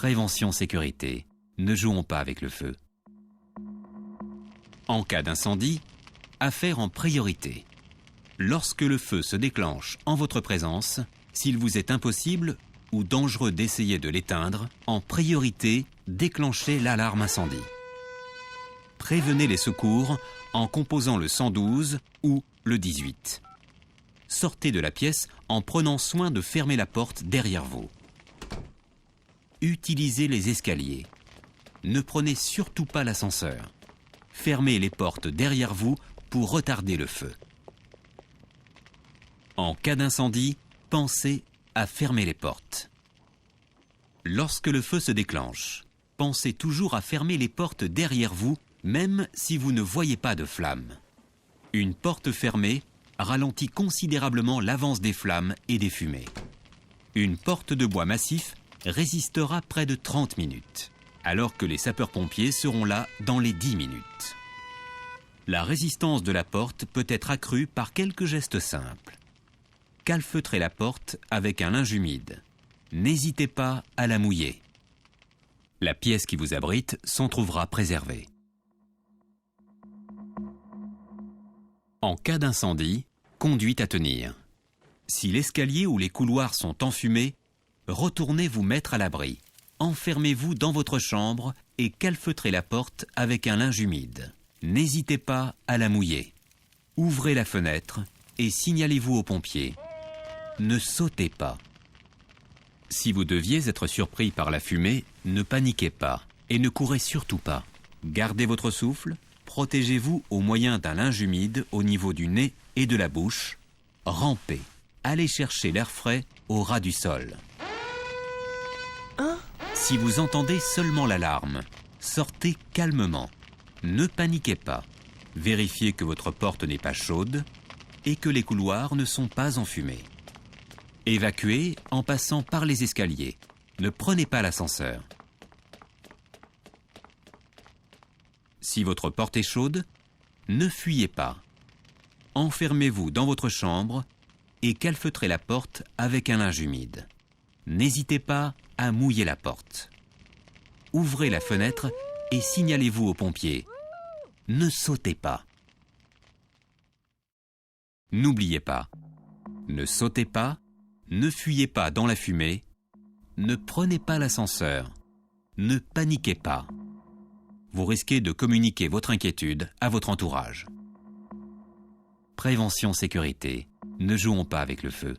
Prévention sécurité. Ne jouons pas avec le feu. En cas d'incendie, affaire en priorité. Lorsque le feu se déclenche en votre présence, s'il vous est impossible ou dangereux d'essayer de l'éteindre, en priorité, déclenchez l'alarme incendie. Prévenez les secours en composant le 112 ou le 18. Sortez de la pièce en prenant soin de fermer la porte derrière vous. Utilisez les escaliers. Ne prenez surtout pas l'ascenseur. Fermez les portes derrière vous pour retarder le feu. En cas d'incendie, pensez à fermer les portes. Lorsque le feu se déclenche, pensez toujours à fermer les portes derrière vous, même si vous ne voyez pas de flammes. Une porte fermée ralentit considérablement l'avance des flammes et des fumées. Une porte de bois massif résistera près de 30 minutes, alors que les sapeurs-pompiers seront là dans les 10 minutes. La résistance de la porte peut être accrue par quelques gestes simples. Calfeutrez la porte avec un linge humide. N'hésitez pas à la mouiller. La pièce qui vous abrite s'en trouvera préservée. En cas d'incendie, conduite à tenir. Si l'escalier ou les couloirs sont enfumés, retournez vous mettre à l'abri. Enfermez-vous dans votre chambre et calfeutrez la porte avec un linge humide. N'hésitez pas à la mouiller. Ouvrez la fenêtre et signalez-vous aux pompiers. Ne sautez pas. Si vous deviez être surpris par la fumée, ne paniquez pas et ne courez surtout pas. Gardez votre souffle, protégez-vous au moyen d'un linge humide au niveau du nez et de la bouche. Rampez. Allez chercher l'air frais au ras du sol. Si vous entendez seulement l'alarme, sortez calmement. Ne paniquez pas. Vérifiez que votre porte n'est pas chaude et que les couloirs ne sont pas enfumés. Évacuez en passant par les escaliers. Ne prenez pas l'ascenseur. Si votre porte est chaude, ne fuyez pas. Enfermez-vous dans votre chambre et calfeutrez la porte avec un linge humide. N'hésitez pas à mouiller la porte. Ouvrez la fenêtre et signalez-vous aux pompiers. Ne sautez pas. N'oubliez pas, ne sautez pas, ne fuyez pas dans la fumée, ne prenez pas l'ascenseur, ne paniquez pas. Vous risquez de communiquer votre inquiétude à votre entourage. Prévention sécurité, ne jouons pas avec le feu.